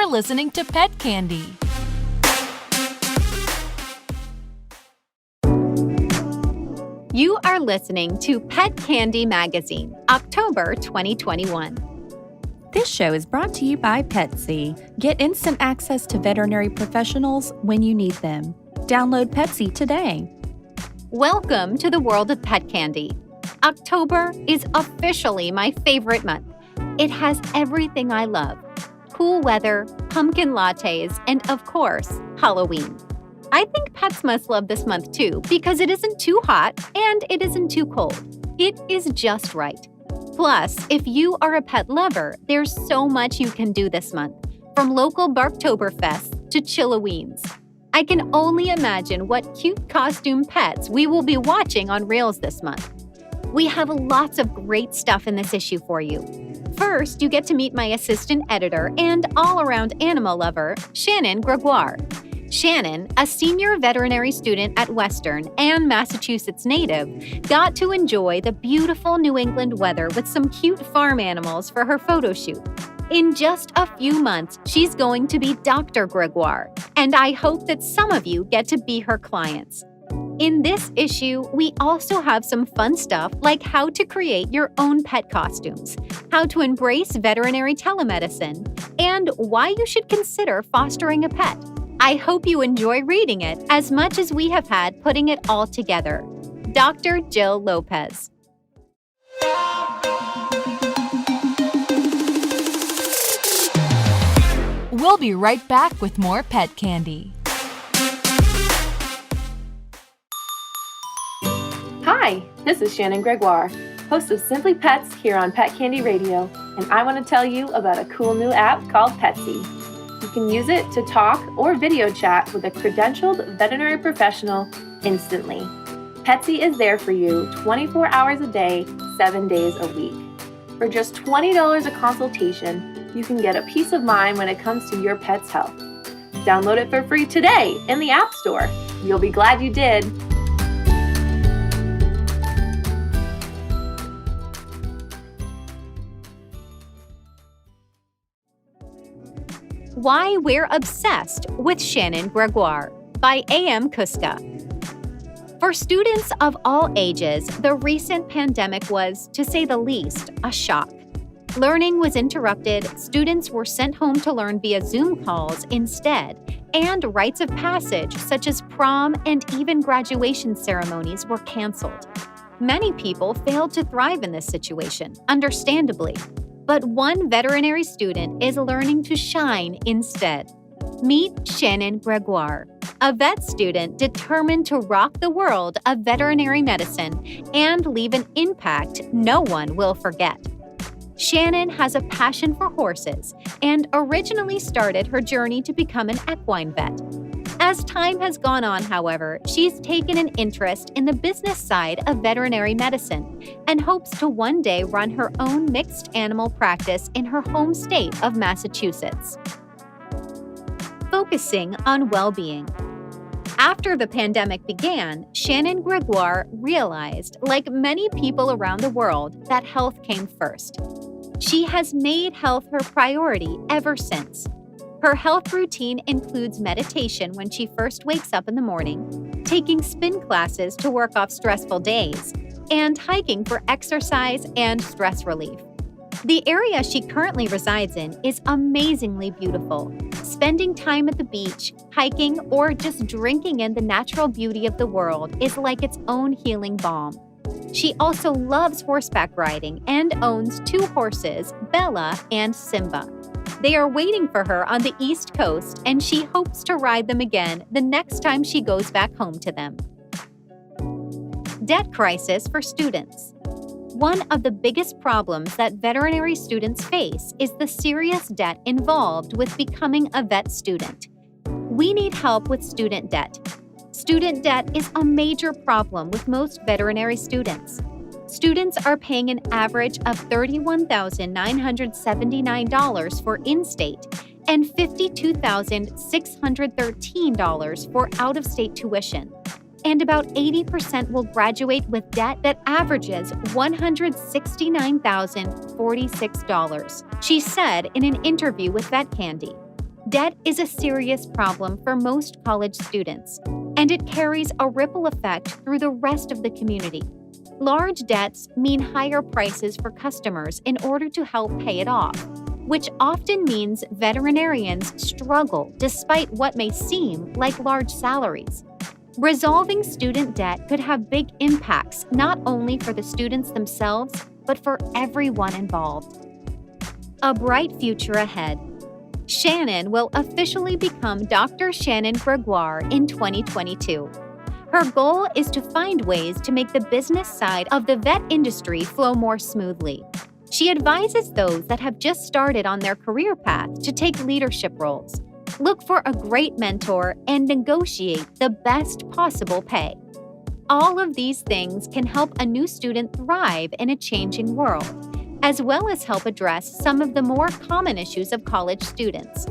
listening to Pet Candy. You are listening to Pet Candy Magazine, October 2021. This show is brought to you by Petsy. Get instant access to veterinary professionals when you need them. Download Petsy today. Welcome to the world of pet candy. October is officially my favorite month. It has everything I love: cool weather, pumpkin lattes, and of course, Halloween. I think pets must love this month too because it isn't too hot and it isn't too cold. It is just right. Plus, if you are a pet lover, there's so much you can do this month, from local Barktoberfests to Chilloweens. I can only imagine what cute costume pets we will be watching on Reels this month. We have lots of great stuff in this issue for you. First, you get to meet my assistant editor and all-around animal lover, Shannon Gregoire. Shannon, a senior veterinary student at Western and Massachusetts native, got to enjoy the beautiful New England weather with some cute farm animals for her photo shoot. In just a few months, she's going to be Dr. Gregoire, and I hope that some of you get to be her clients. In this issue, we also have some fun stuff like how to create your own pet costumes, how to embrace veterinary telemedicine, and why you should consider fostering a pet. I hope you enjoy reading it as much as we have had putting it all together. Dr. Jill Lopez. We'll be right back with more Pet Candy. Hi, this is Shannon Gregoire, host of Simply Pets here on Pet Candy Radio, and I want to tell you about a cool new app called Petsy. You can use it to talk or video chat with a credentialed veterinary professional instantly. Petsy is there for you 24 hours a day, 7 days a week. For just $20 a consultation, you can get a peace of mind when it comes to your pet's health. Download it for free today in the App Store. You'll be glad you did. Why We're Obsessed with Shannon Gregoire by A.M. Kuska. For students of all ages, the recent pandemic was, to say the least, a shock. Learning was interrupted, students were sent home to learn via Zoom calls instead, and rites of passage such as prom and even graduation ceremonies were canceled. Many people failed to thrive in this situation, understandably. But one veterinary student is learning to shine instead. Meet Shannon Gregoire, a vet student determined to rock the world of veterinary medicine and leave an impact no one will forget. Shannon has a passion for horses and originally started her journey to become an equine vet. As time has gone on, however, she's taken an interest in the business side of veterinary medicine and hopes to one day run her own mixed animal practice in her home state of Massachusetts. Focusing on well-being. After the pandemic began, Shannon Gregoire realized, like many people around the world, that health came first. She has made health her priority ever since. Her health routine includes meditation when she first wakes up in the morning, taking spin classes to work off stressful days, and hiking for exercise and stress relief. The area she currently resides in is amazingly beautiful. Spending time at the beach, hiking, or just drinking in the natural beauty of the world is like its own healing balm. She also loves horseback riding and owns 2 horses, Bella and Simba. They are waiting for her on the East Coast, and she hopes to ride them again the next time she goes back home to them. Debt crisis for students. One of the biggest problems that veterinary students face is the serious debt involved with becoming a vet student. We need help with student debt. Student debt is a major problem with most veterinary students. Students are paying an average of $31,979 for in-state and $52,613 for out-of-state tuition. And about 80% will graduate with debt that averages $169,046, she said in an interview with Vet Candy. Debt is a serious problem for most college students, and it carries a ripple effect through the rest of the community. Large debts mean higher prices for customers in order to help pay it off, which often means veterinarians struggle despite what may seem like large salaries. Resolving student debt could have big impacts not only for the students themselves, but for everyone involved. A bright future ahead. Shannon will officially become Dr. Shannon Gregoire in 2022. Her goal is to find ways to make the business side of the vet industry flow more smoothly. She advises those that have just started on their career path to take leadership roles, look for a great mentor, and negotiate the best possible pay. All of these things can help a new student thrive in a changing world, as well as help address some of the more common issues of college students.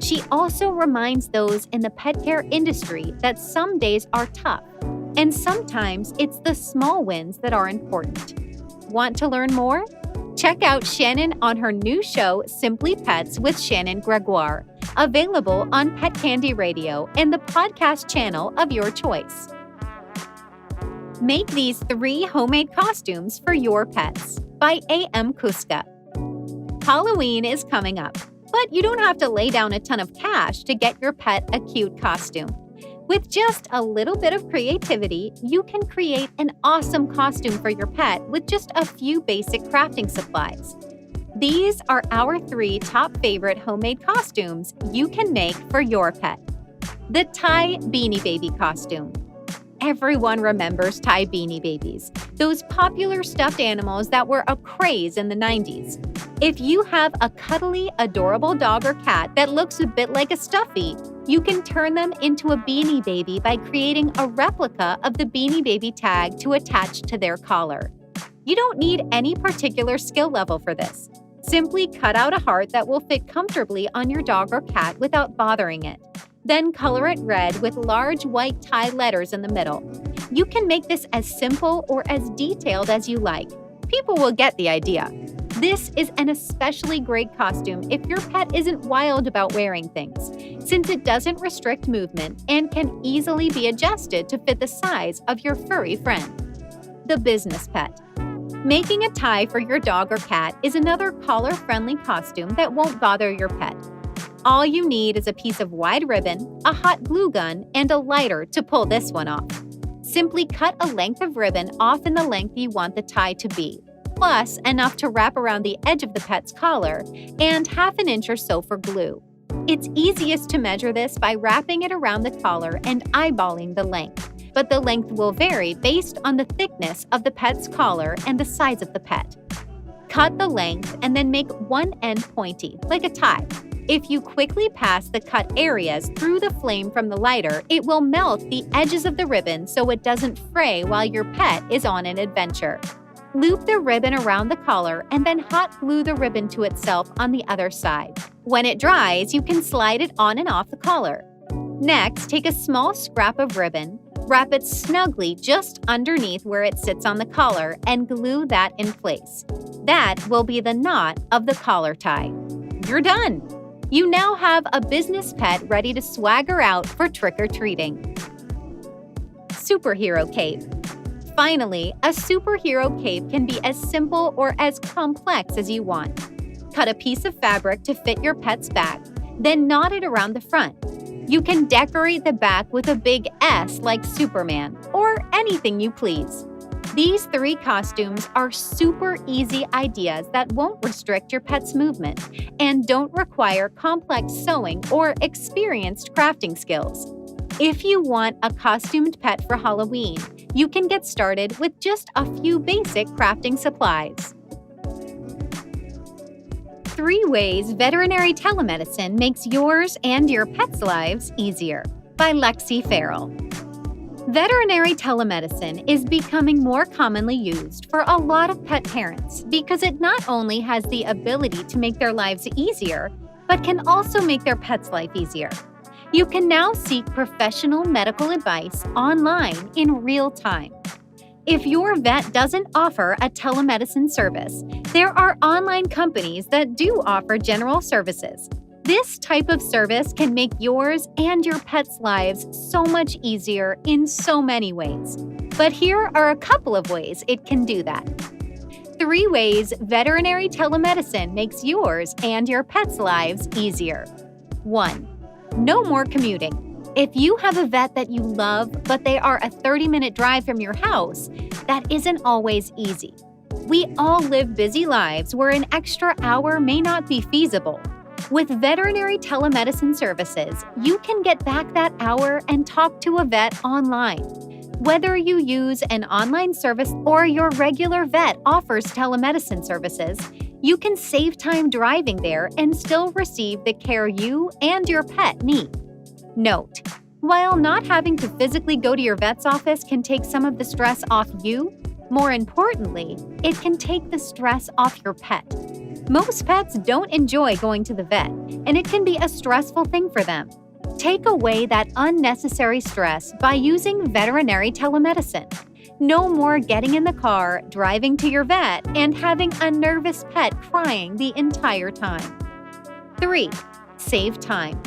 She also reminds those in the pet care industry that some days are tough, and sometimes it's the small wins that are important. Want to learn more? Check out Shannon on her new show, Simply Pets with Shannon Gregoire, available on Pet Candy Radio and the podcast channel of your choice. Make these 3 homemade costumes for your pets by A.M. Kuska. Halloween is coming up, but you don't have to lay down a ton of cash to get your pet a cute costume. With just a little bit of creativity, you can create an awesome costume for your pet with just a few basic crafting supplies. These are our 3 top favorite homemade costumes you can make for your pet. The Tie Beanie Baby costume. Everyone remembers Tie Beanie Babies, those popular stuffed animals that were a craze in the 90s. If you have a cuddly, adorable dog or cat that looks a bit like a stuffy, you can turn them into a Beanie Baby by creating a replica of the Beanie Baby tag to attach to their collar. You don't need any particular skill level for this. Simply cut out a heart that will fit comfortably on your dog or cat without bothering it. Then color it red with large white tie letters in the middle. You can make this as simple or as detailed as you like. People will get the idea. This is an especially great costume if your pet isn't wild about wearing things, since it doesn't restrict movement and can easily be adjusted to fit the size of your furry friend. The Business Pet. Making a tie for your dog or cat is another collar-friendly costume that won't bother your pet. All you need is a piece of wide ribbon, a hot glue gun, and a lighter to pull this one off. Simply cut a length of ribbon off in the length you want the tie to be, plus enough to wrap around the edge of the pet's collar, and 1/2 inch or so for glue. It's easiest to measure this by wrapping it around the collar and eyeballing the length, but the length will vary based on the thickness of the pet's collar and the size of the pet. Cut the length and then make one end pointy, like a tie. If you quickly pass the cut areas through the flame from the lighter, it will melt the edges of the ribbon so it doesn't fray while your pet is on an adventure. Loop the ribbon around the collar and then hot glue the ribbon to itself on the other side. When it dries, you can slide it on and off the collar. Next, take a small scrap of ribbon, wrap it snugly just underneath where it sits on the collar, and glue that in place. That will be the knot of the collar tie. You're done! You now have a business pet ready to swagger out for trick-or-treating. Superhero Cape. Finally, a superhero cape can be as simple or as complex as you want. Cut a piece of fabric to fit your pet's back, then knot it around the front. You can decorate the back with a big S like Superman, or anything you please. These 3 costumes are super easy ideas that won't restrict your pet's movement and don't require complex sewing or experienced crafting skills. If you want a costumed pet for Halloween, you can get started with just a few basic crafting supplies. 3 ways veterinary telemedicine makes yours and your pet's lives easier, by Lexi Farrell. Veterinary telemedicine is becoming more commonly used for a lot of pet parents because it not only has the ability to make their lives easier, but can also make their pet's life easier. You can now seek professional medical advice online in real time. If your vet doesn't offer a telemedicine service, there are online companies that do offer general services. This type of service can make yours and your pet's lives so much easier in so many ways. But here are a couple of ways it can do that. 3 ways veterinary telemedicine makes yours and your pet's lives easier. 1. No more commuting. If you have a vet that you love, but they are a 30-minute drive from your house, that isn't always easy. We all live busy lives where an extra hour may not be feasible. With veterinary telemedicine services, you can get back that hour and talk to a vet online. Whether you use an online service or your regular vet offers telemedicine services, you can save time driving there and still receive the care you and your pet need. Note, while not having to physically go to your vet's office can take some of the stress off you, more importantly, it can take the stress off your pet. Most pets don't enjoy going to the vet, and it can be a stressful thing for them. Take away that unnecessary stress by using veterinary telemedicine. No more getting in the car, driving to your vet, and having a nervous pet crying the entire time. 3. Save time.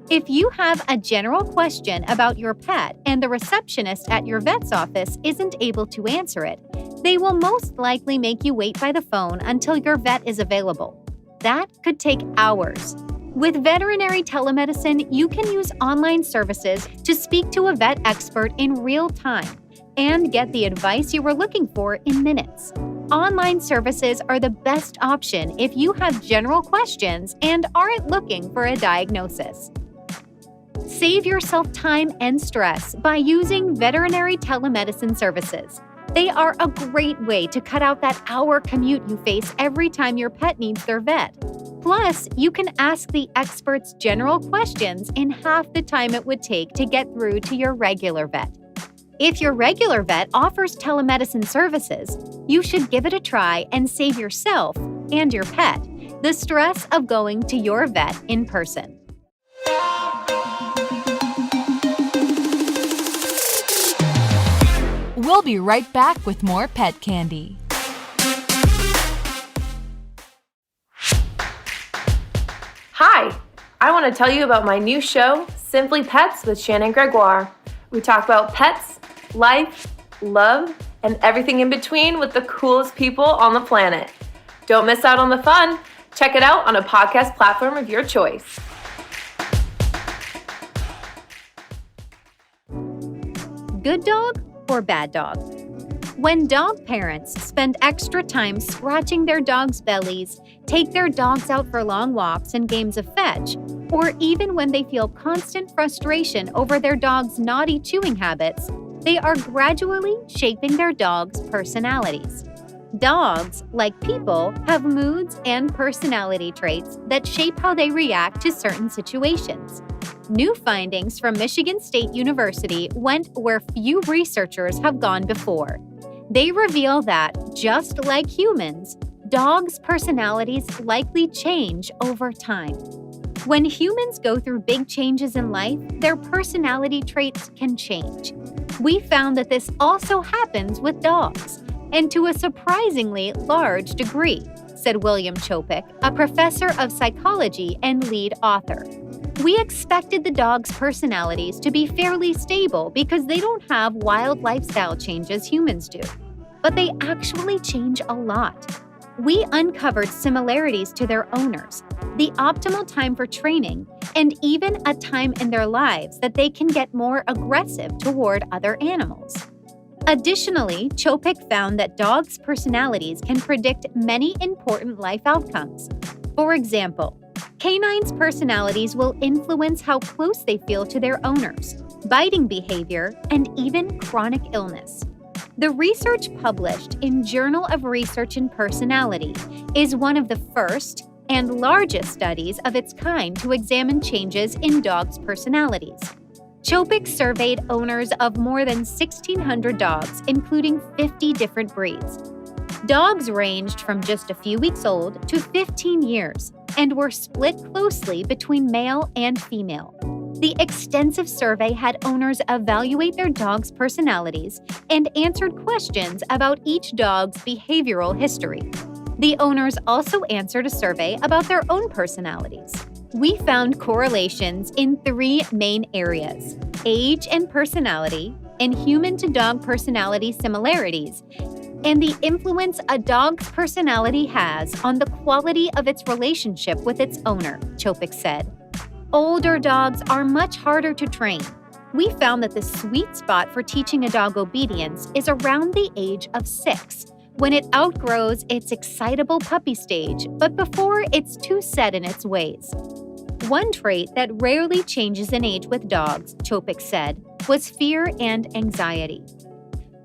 If you have a general question about your pet and the receptionist at your vet's office isn't able to answer it, they will most likely make you wait by the phone until your vet is available. That could take hours. With veterinary telemedicine, you can use online services to speak to a vet expert in real time and get the advice you were looking for in minutes. Online services are the best option if you have general questions and aren't looking for a diagnosis. Save yourself time and stress by using veterinary telemedicine services. They are a great way to cut out that hour commute you face every time your pet needs their vet. Plus, you can ask the experts general questions in half the time it would take to get through to your regular vet. If your regular vet offers telemedicine services, you should give it a try and save yourself and your pet the stress of going to your vet in person. We'll be right back with more pet candy. Hi! I want to tell you about my new show, Simply Pets with Shannon Gregoire. We talk about pets, life, love, and everything in between with the coolest people on the planet. Don't miss out on the fun. Check it out on a podcast platform of your choice. Good dog or bad dog? When dog parents spend extra time scratching their dogs' bellies, take their dogs out for long walks and games of fetch, or even when they feel constant frustration over their dog's naughty chewing habits, they are gradually shaping their dogs' personalities. Dogs, like people, have moods and personality traits that shape how they react to certain situations. New findings from Michigan State University went where few researchers have gone before. They reveal that, just like humans, dogs' personalities likely change over time. When humans go through big changes in life, their personality traits can change. We found that this also happens with dogs, and to a surprisingly large degree, said William Chopik, a professor of psychology and lead author. We expected the dogs' personalities to be fairly stable because they don't have wild lifestyle changes humans do. But they actually change a lot. We uncovered similarities to their owners, the optimal time for training, and even a time in their lives that they can get more aggressive toward other animals. Additionally, Chopik found that dogs' personalities can predict many important life outcomes. For example, canines' personalities will influence how close they feel to their owners, biting behavior, and even chronic illness. The research published in Journal of Research in Personality is one of the first and largest studies of its kind to examine changes in dogs' personalities. Chopik surveyed owners of more than 1,600 dogs, including 50 different breeds. Dogs ranged from just a few weeks old to 15 years and were split closely between male and female. The extensive survey had owners evaluate their dogs' personalities and answered questions about each dog's behavioral history. The owners also answered a survey about their own personalities. We found correlations in 3 main areas: age and personality, and human-to-dog personality similarities, and the influence a dog's personality has on the quality of its relationship with its owner, Chopik said. Older dogs are much harder to train. We found that the sweet spot for teaching a dog obedience is around the age of 6, when it outgrows its excitable puppy stage, but before it's too set in its ways. One trait that rarely changes in age with dogs, Chopik said, was fear and anxiety.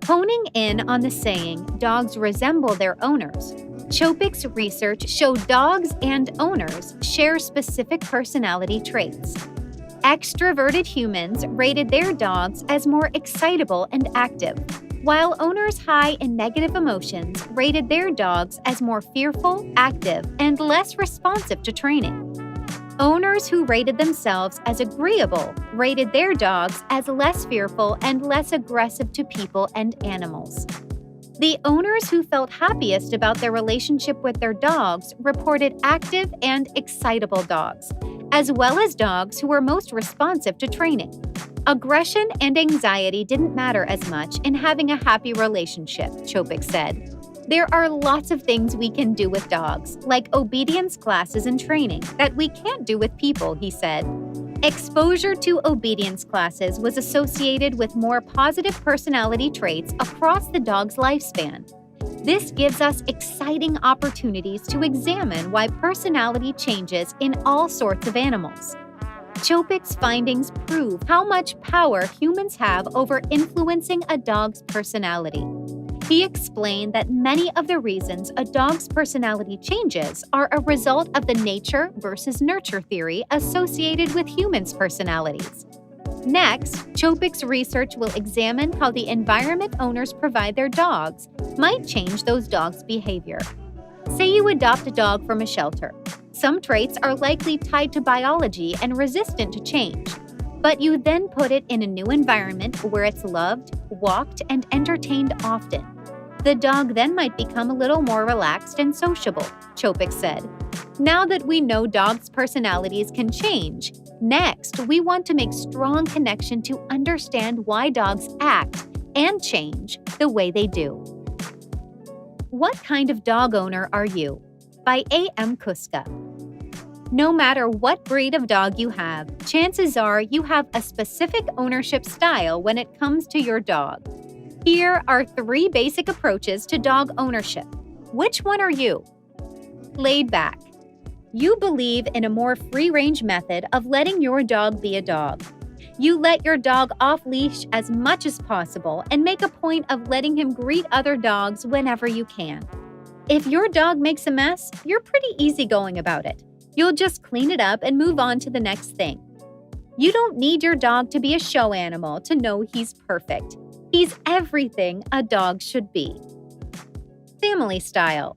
Honing in on the saying, dogs resemble their owners, Chopik's research showed dogs and owners share specific personality traits. Extroverted humans rated their dogs as more excitable and active, while owners high in negative emotions rated their dogs as more fearful, active, and less responsive to training. Owners who rated themselves as agreeable rated their dogs as less fearful and less aggressive to people and animals. The owners who felt happiest about their relationship with their dogs reported active and excitable dogs, as well as dogs who were most responsive to training. Aggression and anxiety didn't matter as much in having a happy relationship, Chopik said. There are lots of things we can do with dogs, like obedience classes and training, that we can't do with people, he said. Exposure to obedience classes was associated with more positive personality traits across the dog's lifespan. This gives us exciting opportunities to examine why personality changes in all sorts of animals. Chopik's findings prove how much power humans have over influencing a dog's personality. He explained that many of the reasons a dog's personality changes are a result of the nature versus nurture theory associated with humans' personalities. Next, Chopik's research will examine how the environment owners provide their dogs might change those dogs' behavior. Say you adopt a dog from a shelter. Some traits are likely tied to biology and resistant to change. But you then put it in a new environment where it's loved, walked, and entertained often. The dog then might become a little more relaxed and sociable, Chopik said. Now that we know dogs' personalities can change, next we want to make strong connection to understand why dogs act and change the way they do. What kind of dog owner are you? By A.M. Kuska. No matter what breed of dog you have, chances are you have a specific ownership style when it comes to your dog. Here are 3 basic approaches to dog ownership. Which one are you? Laid back. You believe in a more free-range method of letting your dog be a dog. You let your dog off-leash as much as possible and make a point of letting him greet other dogs whenever you can. If your dog makes a mess, you're pretty easygoing about it. You'll just clean it up and move on to the next thing. You don't need your dog to be a show animal to know he's perfect. He's everything a dog should be. Family style.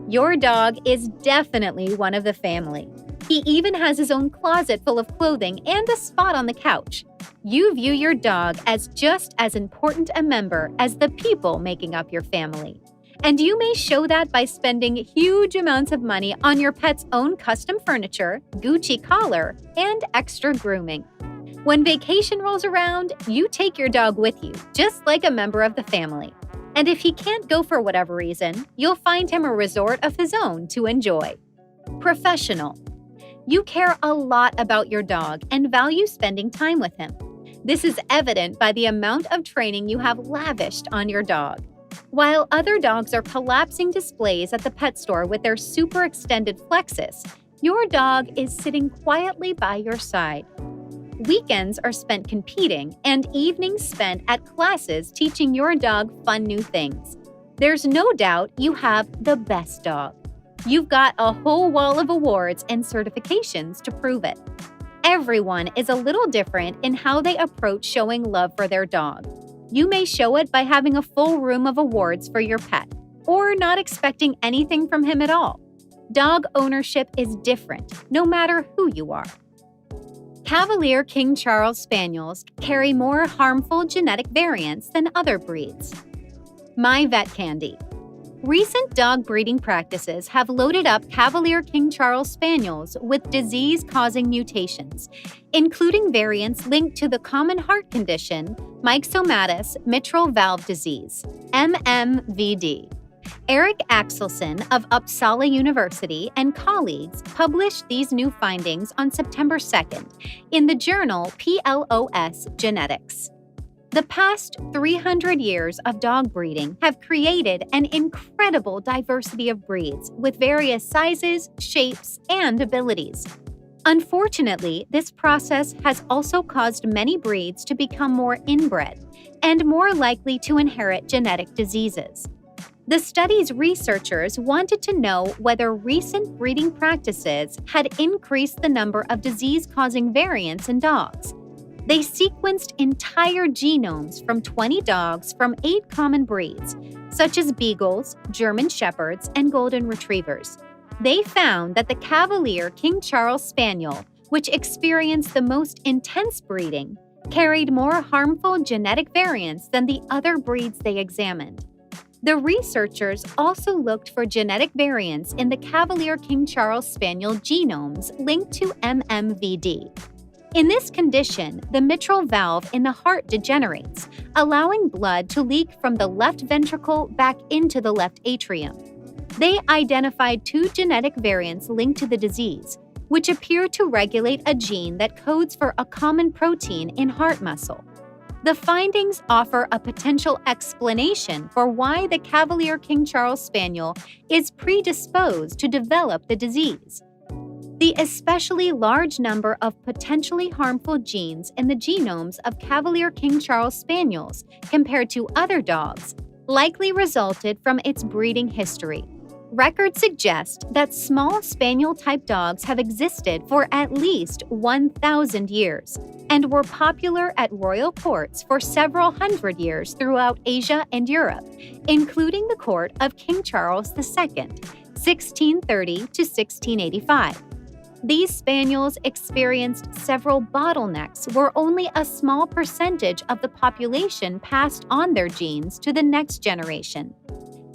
Your dog is definitely one of the family. He even has his own closet full of clothing and a spot on the couch. You view your dog as just as important a member as the people making up your family. And you may show that by spending huge amounts of money on your pet's own custom furniture, Gucci collar, and extra grooming. When vacation rolls around, you take your dog with you, just like a member of the family. And if he can't go for whatever reason, you'll find him a resort of his own to enjoy. Professional. You care a lot about your dog and value spending time with him. This is evident by the amount of training you have lavished on your dog. While other dogs are collapsing displays at the pet store with their super extended flexes, your dog is sitting quietly by your side. Weekends are spent competing and evenings spent at classes teaching your dog fun new things. There's no doubt you have the best dog. You've got a whole wall of awards and certifications to prove it. Everyone is a little different in how they approach showing love for their dog. You may show it by having a full room of awards for your pet, or not expecting anything from him at all. Dog ownership is different, no matter who you are. Cavalier King Charles Spaniels carry more harmful genetic variants than other breeds. My Vet Candy. Recent dog breeding practices have loaded up Cavalier King Charles Spaniels with disease-causing mutations, including variants linked to the common heart condition myxomatous mitral valve disease, MMVD. Eric Axelson of Uppsala University and colleagues published these new findings on September 2nd in the journal PLOS Genetics. The past 300 years of dog breeding have created an incredible diversity of breeds with various sizes, shapes, and abilities. Unfortunately, this process has also caused many breeds to become more inbred and more likely to inherit genetic diseases. The study's researchers wanted to know whether recent breeding practices had increased the number of disease-causing variants in dogs. They sequenced entire genomes from 20 dogs from 8 common breeds, such as Beagles, German Shepherds, and Golden Retrievers. They found that the Cavalier King Charles Spaniel, which experienced the most intense breeding, carried more harmful genetic variants than the other breeds they examined. The researchers also looked for genetic variants in the Cavalier King Charles Spaniel genomes linked to MMVD. In this condition, the mitral valve in the heart degenerates, allowing blood to leak from the left ventricle back into the left atrium. They identified 2 genetic variants linked to the disease, which appear to regulate a gene that codes for a common protein in heart muscle. The findings offer a potential explanation for why the Cavalier King Charles Spaniel is predisposed to develop the disease. The especially large number of potentially harmful genes in the genomes of Cavalier King Charles Spaniels compared to other dogs likely resulted from its breeding history. Records suggest that small spaniel-type dogs have existed for at least 1,000 years and were popular at royal courts for several hundred years throughout Asia and Europe, including the court of King Charles II, 1630 to 1685. These spaniels experienced several bottlenecks where only a small percentage of the population passed on their genes to the next generation.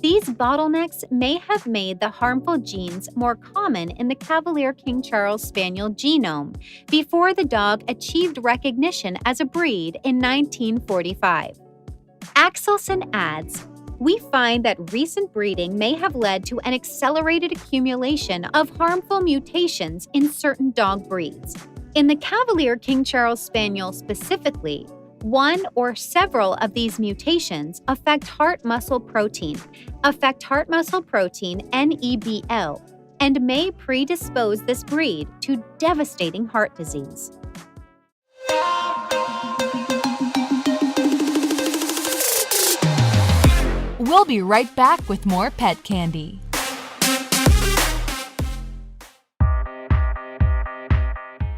These bottlenecks may have made the harmful genes more common in the Cavalier King Charles Spaniel genome before the dog achieved recognition as a breed in 1945. Axelson adds, "We find that recent breeding may have led to an accelerated accumulation of harmful mutations in certain dog breeds. In the Cavalier King Charles Spaniel specifically, one or several of these mutations affect heart muscle protein NEBL, and may predispose this breed to devastating heart disease." We'll be right back with more pet candy.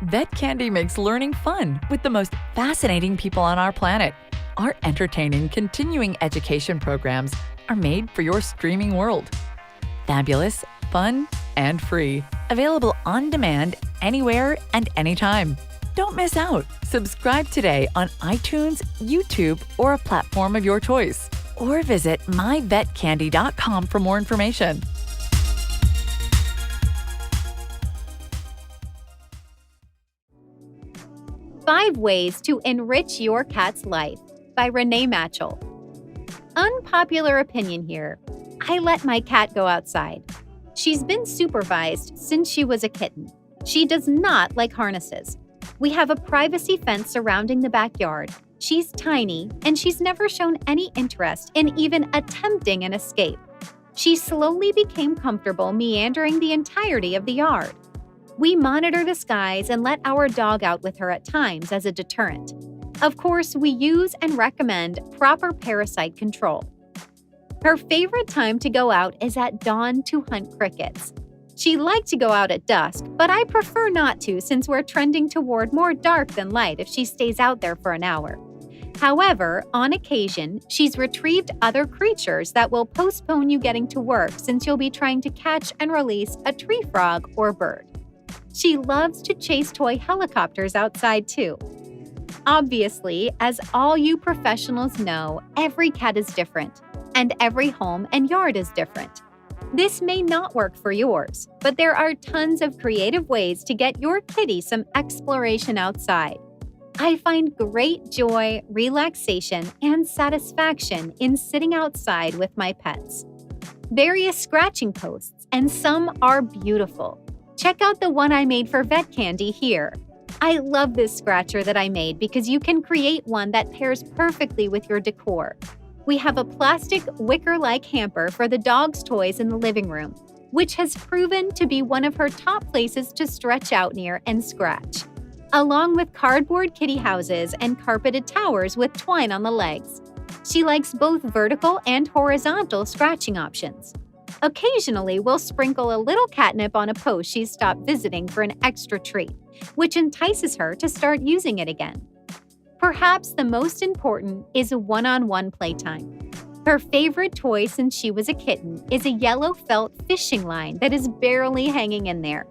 Vet Candy makes learning fun with the most fascinating people on our planet. Our entertaining, continuing education programs are made for your streaming world. Fabulous, fun, and free. Available on demand anywhere and anytime. Don't miss out. Subscribe today on iTunes, YouTube, or a platform of your choice. Or visit myvetcandy.com for more information. Five Ways to Enrich Your Cat's Life by Renee Matchell. Unpopular opinion here. I let my cat go outside. She's been supervised since she was a kitten. She does not like harnesses. We have a privacy fence surrounding the backyard. She's tiny, and she's never shown any interest in even attempting an escape. She slowly became comfortable meandering the entirety of the yard. We monitor the skies and let our dog out with her at times as a deterrent. Of course, we use and recommend proper parasite control. Her favorite time to go out is at dawn to hunt crickets. She'd like to go out at dusk, but I prefer not to since we're trending toward more dark than light if she stays out there for an hour. However, on occasion, she's retrieved other creatures that will postpone you getting to work since you'll be trying to catch and release a tree frog or bird. She loves to chase toy helicopters outside too. Obviously, as all you professionals know, every cat is different. and every home and yard is different. This may not work for yours, but there are tons of creative ways to get your kitty some exploration outside. I find great joy, relaxation, and satisfaction in sitting outside with my pets. Various scratching posts, and some are beautiful. Check out the one I made for Vet Candy here. I love this scratcher that I made because you can create one that pairs perfectly with your decor. We have a plastic wicker-like hamper for the dog's toys in the living room, which has proven to be one of her top places to stretch out near and scratch, along with cardboard kitty houses and carpeted towers with twine on the legs. She likes both vertical and horizontal scratching options. Occasionally, we'll sprinkle a little catnip on a post she's stopped visiting for an extra treat, which entices her to start using it again. Perhaps the most important is a one-on-one playtime. Her favorite toy since she was a kitten is a yellow felt fishing line that is barely hanging in there.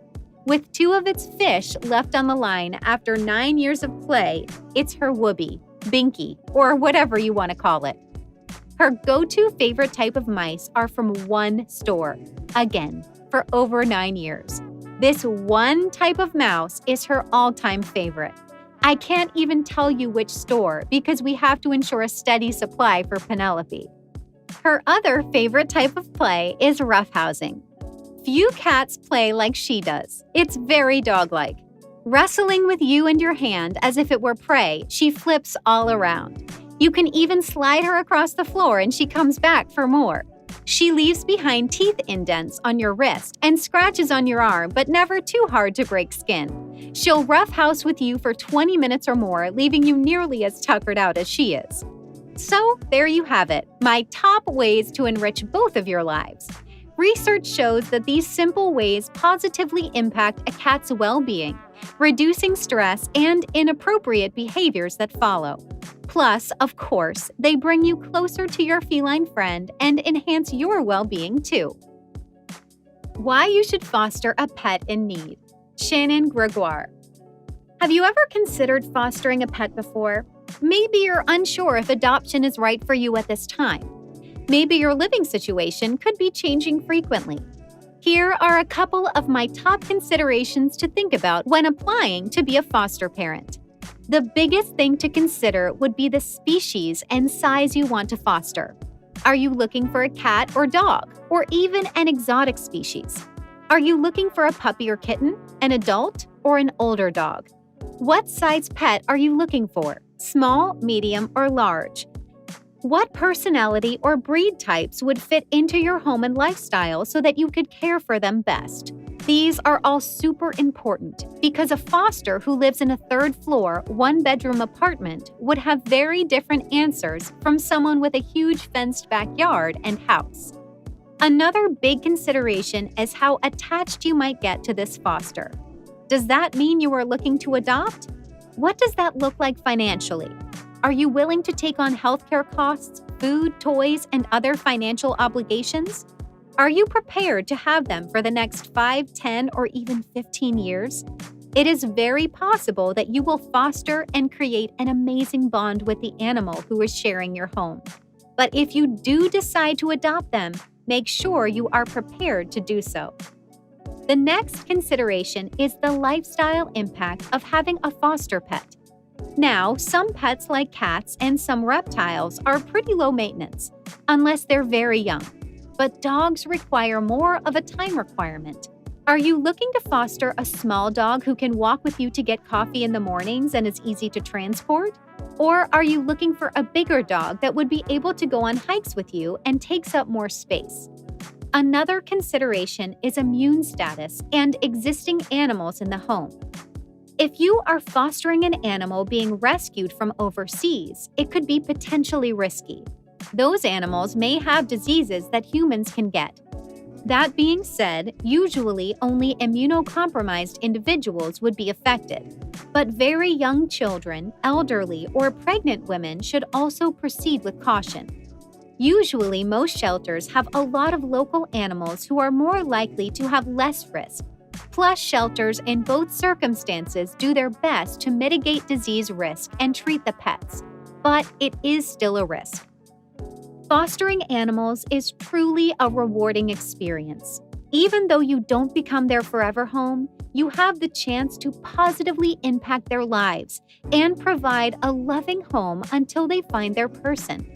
With 2 of its fish left on the line after 9 years of play, it's her whoopee, binky, or whatever you want to call it. Her go-to favorite type of mice are from one store, again, for over 9 years. This one type of mouse is her all-time favorite. I can't even tell you which store because we have to ensure a steady supply for Penelope. Her other favorite type of play is roughhousing. Few cats play like she does. It's very dog-like. Wrestling with you and your hand as if it were prey, she flips all around. You can even slide her across the floor and she comes back for more. She leaves behind teeth indents on your wrist and scratches on your arm, but never too hard to break skin. She'll roughhouse with you for 20 minutes or more, leaving you nearly as tuckered out as she is. So, there you have it, my top ways to enrich both of your lives. Research shows that these simple ways positively impact a cat's well-being, reducing stress and inappropriate behaviors that follow. Plus, of course, they bring you closer to your feline friend and enhance your well-being too. Why you should foster a pet in need. Shannon Gregoire. Have you ever considered fostering a pet before? Maybe you're unsure if adoption is right for you at this time. Maybe your living situation could be changing frequently. Here are a couple of my top considerations to think about when applying to be a foster parent. The biggest thing to consider would be the species and size you want to foster. Are you looking for a cat or dog, or even an exotic species? Are you looking for a puppy or kitten, an adult, or an older dog? What size pet are you looking for? Small, medium, or large? What personality or breed types would fit into your home and lifestyle so that you could care for them best? These are all super important because a foster who lives in a third-floor, one-bedroom apartment would have very different answers from someone with a huge fenced backyard and house. Another big consideration is how attached you might get to this foster. Does that mean you are looking to adopt? What does that look like financially? Are you willing to take on healthcare costs, food, toys, and other financial obligations? Are you prepared to have them for the next 5, 10, or even 15 years? It is very possible that you will foster and create an amazing bond with the animal who is sharing your home. But if you do decide to adopt them, make sure you are prepared to do so. The next consideration is the lifestyle impact of having a foster pet. Now, some pets like cats and some reptiles are pretty low maintenance, unless they're very young. But dogs require more of a time requirement. Are you looking to foster a small dog who can walk with you to get coffee in the mornings and is easy to transport? Or are you looking for a bigger dog that would be able to go on hikes with you and takes up more space? Another consideration is immune status and existing animals in the home. If you are fostering an animal being rescued from overseas, it could be potentially risky. Those animals may have diseases that humans can get. That being said, usually only immunocompromised individuals would be affected. But very young children, elderly, or pregnant women should also proceed with caution. Usually, most shelters have a lot of local animals who are more likely to have less risk. Plus, shelters in both circumstances do their best to mitigate disease risk and treat the pets, but it is still a risk. Fostering animals is truly a rewarding experience. Even though you don't become their forever home, you have the chance to positively impact their lives and provide a loving home until they find their person.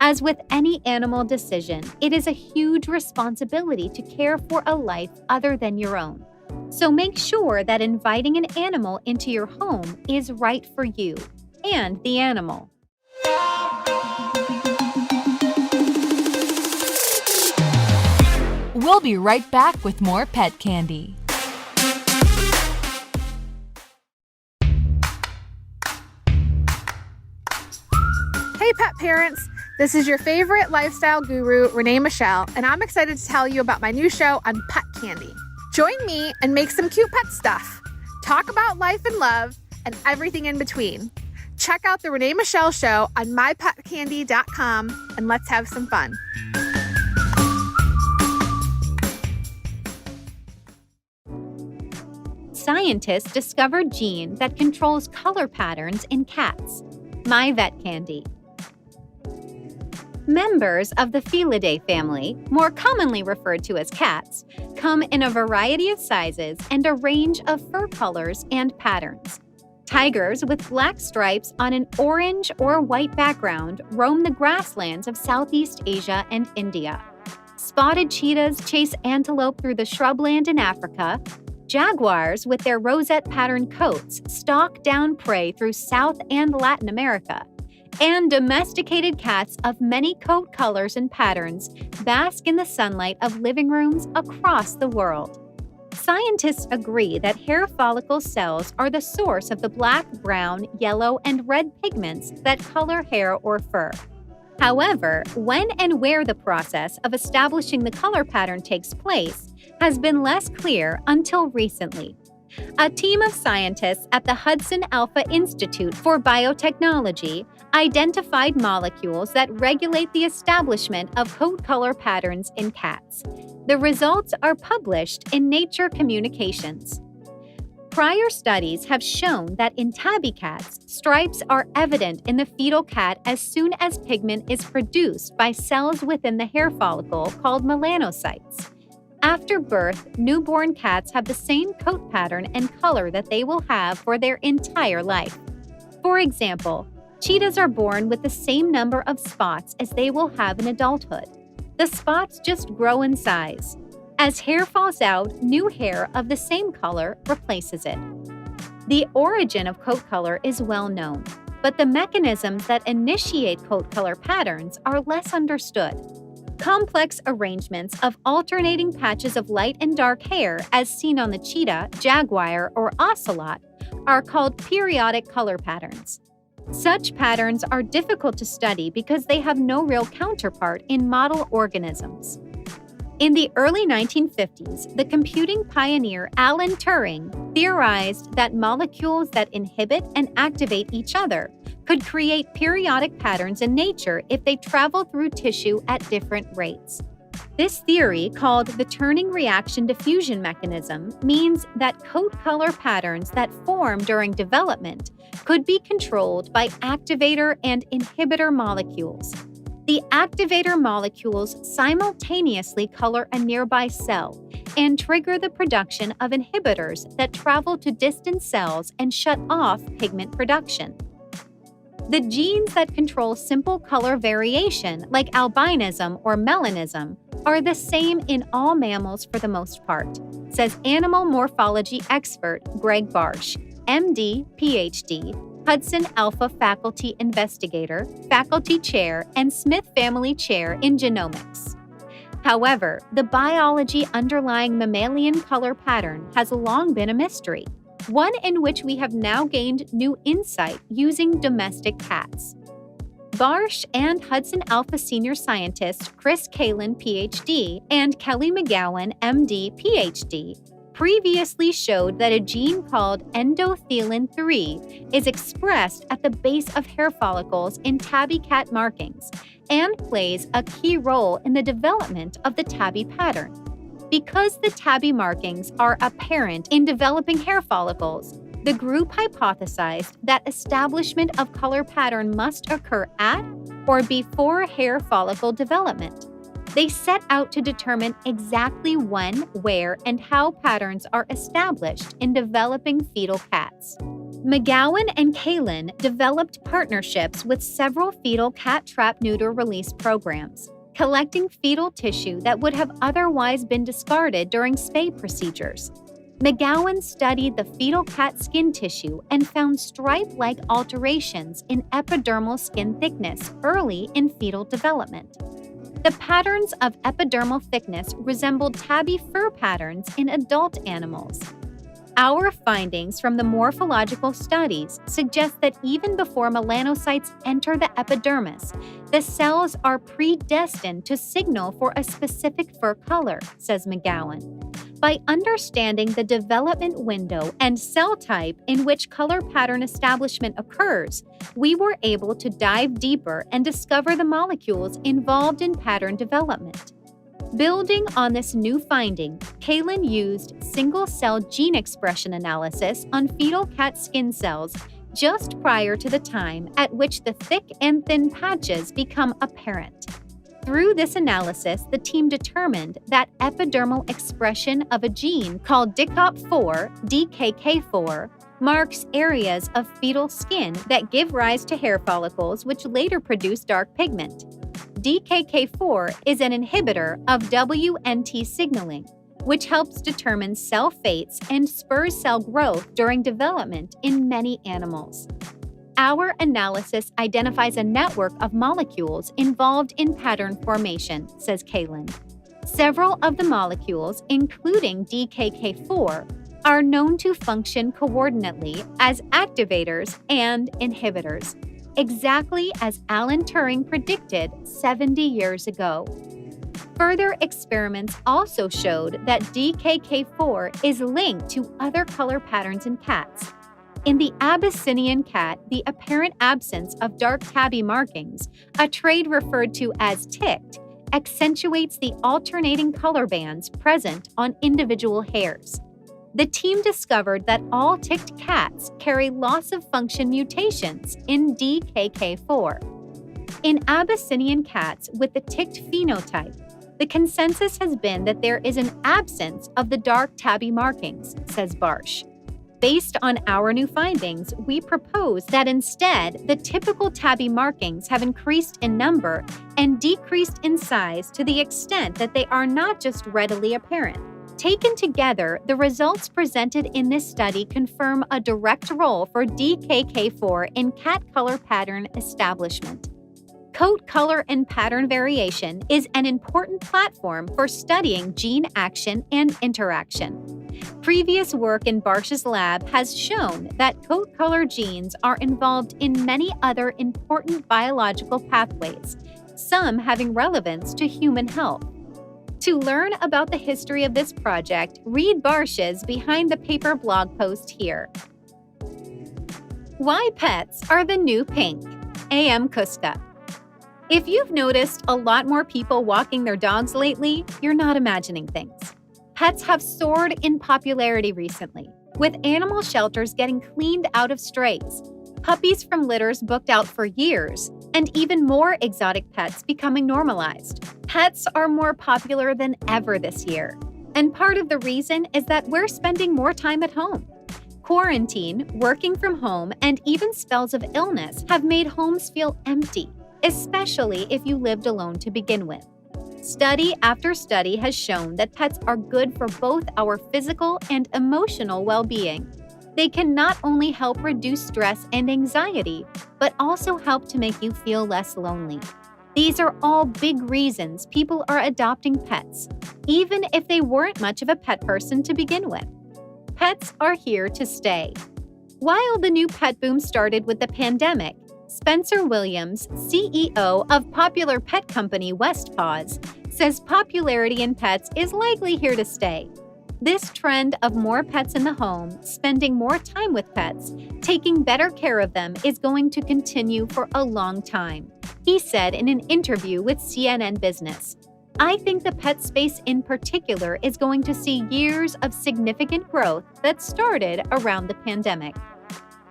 As with any animal decision, it is a huge responsibility to care for a life other than your own. So make sure that inviting an animal into your home is right for you and the animal. We'll be right back with more pet candy. Hey pet parents, this is your favorite lifestyle guru, Renee Michelle, and I'm excited to tell you about my new show on Pet Candy. Join me and make some cute pet stuff. Talk about life and love and everything in between. Check out the Renee Michelle Show on mypetcandy.com and let's have some fun. Scientists discovered gene that controls color patterns in cats. My Vet Candy. Members of the Felidae family, more commonly referred to as cats, come in a variety of sizes and a range of fur colors and patterns. Tigers with black stripes on an orange or white background roam the grasslands of Southeast Asia and India. Spotted cheetahs chase antelope through the shrubland in Africa. Jaguars with their rosette-patterned coats stalk down prey through South and Latin America. And domesticated cats of many coat colors and patterns bask in the sunlight of living rooms across the world. Scientists agree that hair follicle cells are the source of the black, brown, yellow, and red pigments that color hair or fur. However, when and where the process of establishing the color pattern takes place has been less clear until recently. A team of scientists at the Hudson Alpha Institute for Biotechnology identified molecules that regulate the establishment of coat color patterns in cats. The results are published in Nature Communications. Prior studies have shown that in tabby cats, stripes are evident in the fetal cat as soon as pigment is produced by cells within the hair follicle called melanocytes. After birth, newborn cats have the same coat pattern and color that they will have for their entire life. For example, cheetahs are born with the same number of spots as they will have in adulthood. The spots just grow in size. As hair falls out, new hair of the same color replaces it. The origin of coat color is well known, but the mechanisms that initiate coat color patterns are less understood. Complex arrangements of alternating patches of light and dark hair, as seen on the cheetah, jaguar, or ocelot, are called periodic color patterns. Such patterns are difficult to study because they have no real counterpart in model organisms. In the early 1950s, the computing pioneer Alan Turing theorized that molecules that inhibit and activate each other could create periodic patterns in nature if they travel through tissue at different rates. This theory, called the turning reaction diffusion mechanism, means that coat color patterns that form during development could be controlled by activator and inhibitor molecules. The activator molecules simultaneously color a nearby cell and trigger the production of inhibitors that travel to distant cells and shut off pigment production. The genes that control simple color variation, like albinism or melanism, are the same in all mammals for the most part, says animal morphology expert Greg Barsh, MD, PhD, Hudson Alpha Faculty Investigator, Faculty Chair, and Smith Family Chair in Genomics. However, the biology underlying mammalian color pattern has long been a mystery, one in which we have now gained new insight using domestic cats. Barsh and Hudson Alpha senior scientist Chris Kalin, PhD, and Kelly McGowan, MD, PhD, previously showed that a gene called endothelin-3 is expressed at the base of hair follicles in tabby cat markings and plays a key role in the development of the tabby pattern. Because the tabby markings are apparent in developing hair follicles, The group hypothesized that establishment of color pattern must occur at or before hair follicle development. They set out to determine exactly when, where, and how patterns are established in developing fetal cats. McGowan and Kalin developed partnerships with several fetal cat trap-neuter release programs, collecting fetal tissue that would have otherwise been discarded during spay procedures. McGowan studied the fetal cat skin tissue and found stripe-like alterations in epidermal skin thickness early in fetal development. The patterns of epidermal thickness resembled tabby fur patterns in adult animals. Our findings from the morphological studies suggest that even before melanocytes enter the epidermis, the cells are predestined to signal for a specific fur color, says McGowan. By understanding the development window and cell type in which color pattern establishment occurs, we were able to dive deeper and discover the molecules involved in pattern development. Building on this new finding, Kalin used single-cell gene expression analysis on fetal cat skin cells just prior to the time at which the thick and thin patches become apparent. Through this analysis, the team determined that epidermal expression of a gene called DKOP4, DKK4, marks areas of fetal skin that give rise to hair follicles which later produce dark pigment. DKK4 is an inhibitor of WNT signaling, which helps determine cell fates and spurs cell growth during development in many animals. Our analysis identifies a network of molecules involved in pattern formation, says Kalin. Several of the molecules, including DKK4, are known to function coordinately as activators and inhibitors, exactly as Alan Turing predicted 70 years ago. Further experiments also showed that DKK4 is linked to other color patterns in cats. In the Abyssinian cat, the apparent absence of dark tabby markings, a trait referred to as ticked, accentuates the alternating color bands present on individual hairs. The team discovered that all ticked cats carry loss-of-function mutations in DKK4. In Abyssinian cats with the ticked phenotype, the consensus has been that there is an absence of the dark tabby markings, says Barsh. Based on our new findings, we propose that instead, the typical tabby markings have increased in number and decreased in size to the extent that they are not just readily apparent. Taken together, the results presented in this study confirm a direct role for DKK4 in cat color pattern establishment. Coat color and pattern variation is an important platform for studying gene action and interaction. Previous work in Barsh's lab has shown that coat color genes are involved in many other important biological pathways, some having relevance to human health. To learn about the history of this project, read Barsh's Behind the Paper blog post here. Why pets are the new pink? A.M. Kuska. If you've noticed a lot more people walking their dogs lately, you're not imagining things. Pets have soared in popularity recently, with animal shelters getting cleaned out of strays, puppies from litters booked out for years, and even more exotic pets becoming normalized. Pets are more popular than ever this year, and part of the reason is that we're spending more time at home. Quarantine, working from home, and even spells of illness have made homes feel empty, especially if you lived alone to begin with. Study after study has shown that pets are good for both our physical and emotional well-being. They can not only help reduce stress and anxiety, but also help to make you feel less lonely. These are all big reasons people are adopting pets, even if they weren't much of a pet person to begin with. Pets are here to stay. While the new pet boom started with the pandemic, Spencer Williams, CEO of popular pet company Paws, says popularity in pets is likely here to stay. This trend of more pets in the home, spending more time with pets, taking better care of them is going to continue for a long time, he said in an interview with CNN Business. I think the pet space in particular is going to see years of significant growth that started around the pandemic.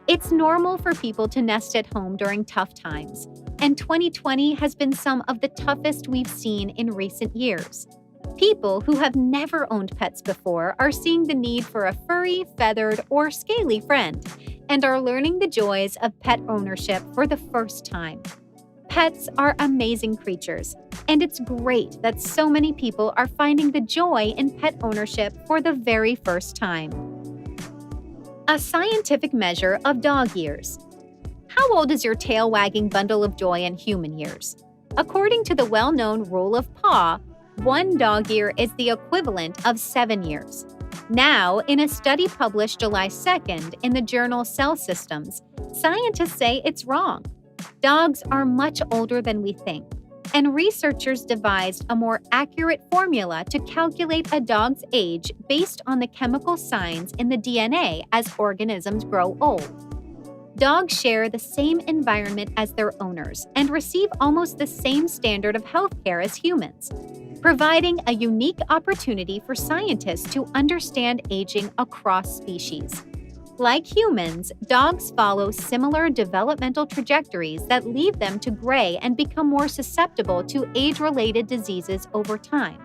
It's normal for people to nest at home during tough times, and 2020 has been some of the toughest we've seen in recent years. People who have never owned pets before are seeing the need for a furry, feathered, or scaly friend, and are learning the joys of pet ownership for the first time. Pets are amazing creatures, and it's great that so many people are finding the joy in pet ownership for the very first time. A scientific measure of dog years. How old is your tail-wagging bundle of joy in human years? According to the well-known rule of Paws, 1 dog year is the equivalent of 7 years. Now, in a study published July 2nd in the journal Cell Systems, scientists say it's wrong. Dogs are much older than we think, and researchers devised a more accurate formula to calculate a dog's age based on the chemical signs in the DNA as organisms grow old. Dogs share the same environment as their owners and receive almost the same standard of health care as humans, providing a unique opportunity for scientists to understand aging across species. Like humans, dogs follow similar developmental trajectories that lead them to gray and become more susceptible to age-related diseases over time.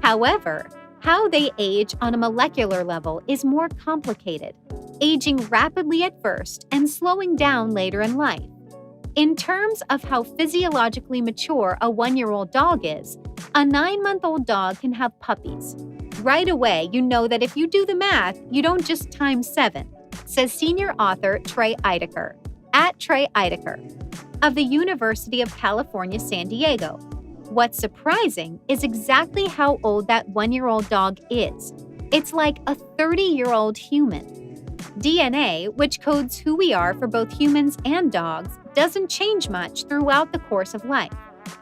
However, how they age on a molecular level is more complicated, aging rapidly at first and slowing down later in life. In terms of how physiologically mature a 1-year-old dog is, a 9-month-old dog can have puppies. Right away, you know that if you do the math, you don't just times 7, says senior author Trey Eidecker, at Trey Eidecker, of the University of California, San Diego. What's surprising is exactly how old that 1-year-old dog is. It's like a 30-year-old human. DNA, which codes who we are for both humans and dogs, doesn't change much throughout the course of life.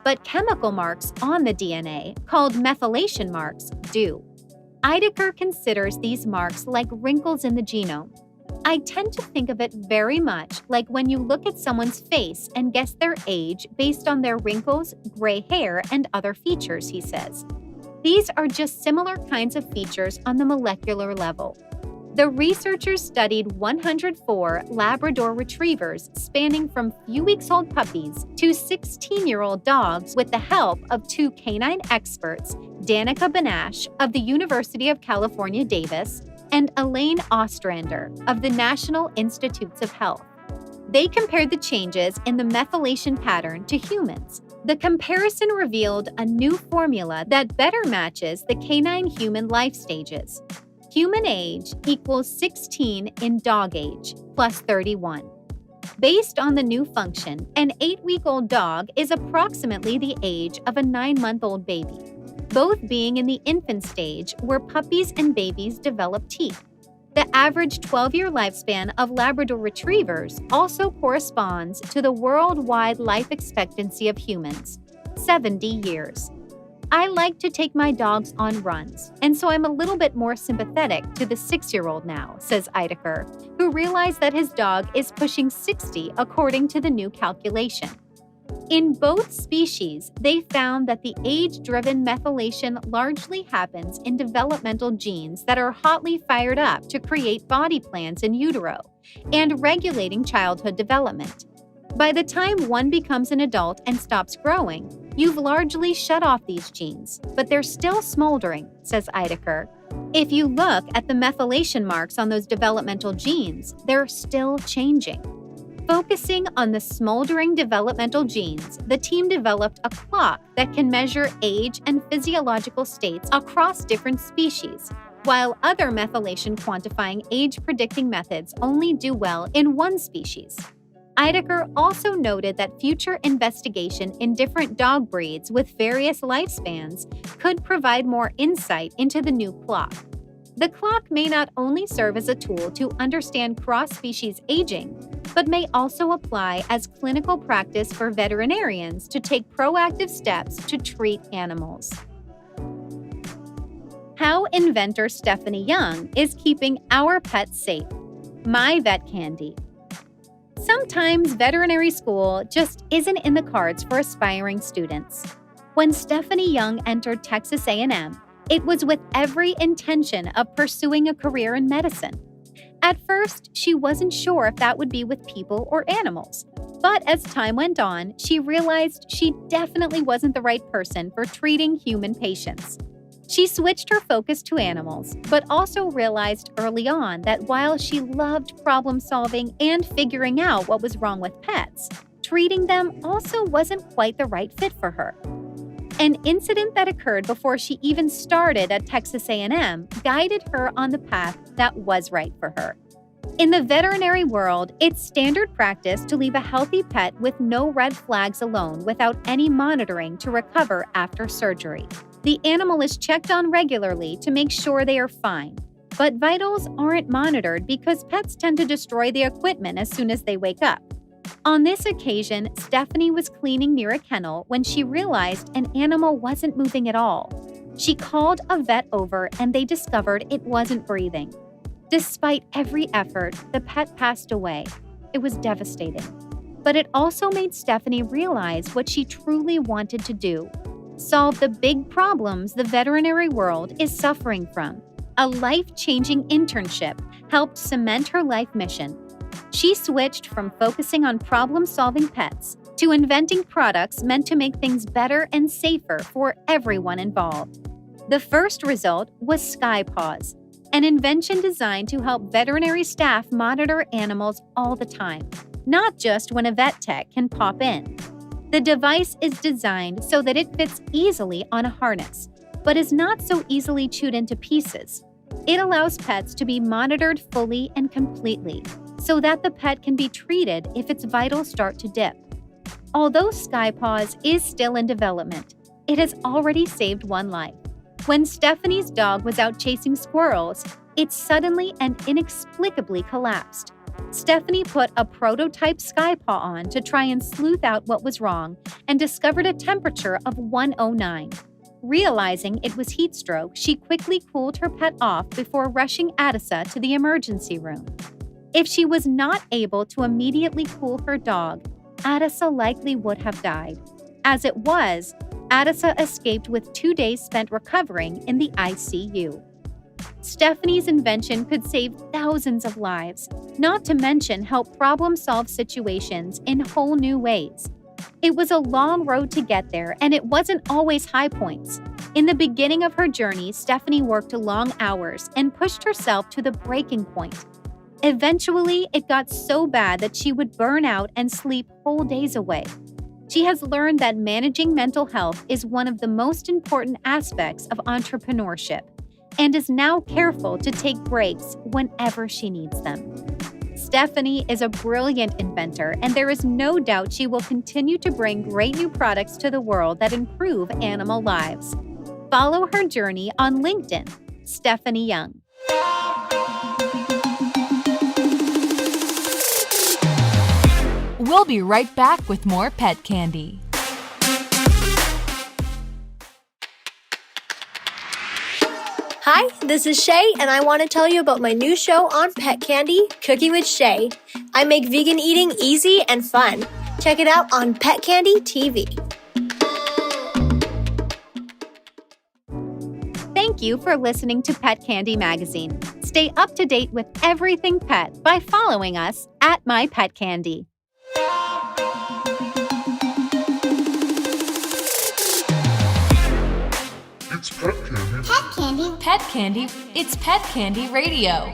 But chemical marks on the DNA, called methylation marks, do. Eidecker considers these marks like wrinkles in the genome. I tend to think of it very much like when you look at someone's face and guess their age based on their wrinkles, gray hair, and other features, he says. These are just similar kinds of features on the molecular level. The researchers studied 104 Labrador retrievers spanning from few weeks old puppies to 16-year-old dogs with the help of 2 canine experts, Danica Banash of the University of California, Davis, and Elaine Ostrander of the National Institutes of Health. They compared the changes in the methylation pattern to humans. The comparison revealed a new formula that better matches the canine-human life stages. Human age equals 16 in dog age, plus 31. Based on the new function, an 8-week-old dog is approximately the age of a 9-month-old baby, both being in the infant stage where puppies and babies develop teeth. The average 12-year lifespan of Labrador retrievers also corresponds to the worldwide life expectancy of humans, 70 years. I like to take my dogs on runs, and so I'm a little bit more sympathetic to the 6-year-old now, says Eidecker, who realized that his dog is pushing 60 according to the new calculation. In both species, they found that the age-driven methylation largely happens in developmental genes that are hotly fired up to create body plans in utero and regulating childhood development. By the time one becomes an adult and stops growing, you've largely shut off these genes, but they're still smoldering, says Eidecker. If you look at the methylation marks on those developmental genes, they're still changing. Focusing on the smoldering developmental genes, the team developed a clock that can measure age and physiological states across different species, while other methylation quantifying age-predicting methods only do well in one species. Eidecker also noted that future investigation in different dog breeds with various lifespans could provide more insight into the new clock. The clock may not only serve as a tool to understand cross-species aging, but may also apply as clinical practice for veterinarians to take proactive steps to treat animals. How inventor Stephanie Young is keeping our pets safe. My Vet Candy. Sometimes veterinary school just isn't in the cards for aspiring students. When Stephanie Young entered Texas A&M, it was with every intention of pursuing a career in medicine. At first, she wasn't sure if that would be with people or animals. But as time went on, she realized she definitely wasn't the right person for treating human patients. She switched her focus to animals, but also realized early on that while she loved problem solving and figuring out what was wrong with pets, treating them also wasn't quite the right fit for her. An incident that occurred before she even started at Texas A&M guided her on the path that was right for her. In the veterinary world, it's standard practice to leave a healthy pet with no red flags alone without any monitoring to recover after surgery. The animal is checked on regularly to make sure they are fine. But vitals aren't monitored because pets tend to destroy the equipment as soon as they wake up. On this occasion, Stephanie was cleaning near a kennel when she realized an animal wasn't moving at all. She called a vet over and they discovered it wasn't breathing. Despite every effort, the pet passed away. It was devastating. But it also made Stephanie realize what she truly wanted to do: solve the big problems the veterinary world is suffering from. A life-changing internship helped cement her life mission. She switched from focusing on problem-solving pets to inventing products meant to make things better and safer for everyone involved. The first result was Paws, an invention designed to help veterinary staff monitor animals all the time, not just when a vet tech can pop in. The device is designed so that it fits easily on a harness, but is not so easily chewed into pieces. It allows pets to be monitored fully and completely, so that the pet can be treated if its vitals start to dip. Although Paws is still in development, it has already saved one life. When Stephanie's dog was out chasing squirrels, it suddenly and inexplicably collapsed. Stephanie put a prototype Paw on to try and sleuth out what was wrong and discovered a temperature of 109. Realizing it was heat stroke, she quickly cooled her pet off before rushing Addisa to the emergency room. If she was not able to immediately cool her dog, Addisa likely would have died. As it was, Addisa escaped with 2 days spent recovering in the ICU. Stephanie's invention could save thousands of lives, not to mention help problem-solve situations in whole new ways. It was a long road to get there, and it wasn't always high points. In the beginning of her journey, Stephanie worked long hours and pushed herself to the breaking point. Eventually, it got so bad that she would burn out and sleep whole days away. She has learned that managing mental health is one of the most important aspects of entrepreneurship and is now careful to take breaks whenever she needs them. Stephanie is a brilliant inventor, and there is no doubt she will continue to bring great new products to the world that improve animal lives. Follow her journey on LinkedIn, Stephanie Young. We'll be right back with more pet candy. Hi, this is Shay, and I want to tell you about my new show on Pet Candy, Cooking with Shay. I make vegan eating easy and fun. Check it out on Pet Candy TV. Thank you for listening to Pet Candy Magazine. Stay up to date with everything pet by following us at My Pet Candy. It's Pet Candy. Pet Candy, it's Pet Candy Radio.